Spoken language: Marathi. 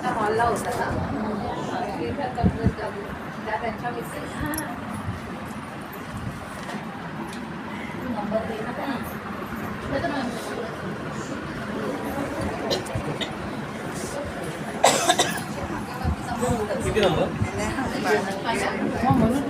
हॉलला होता ना त्यांच्या मिसेस नंबर दे ना किती नंबर म्हणून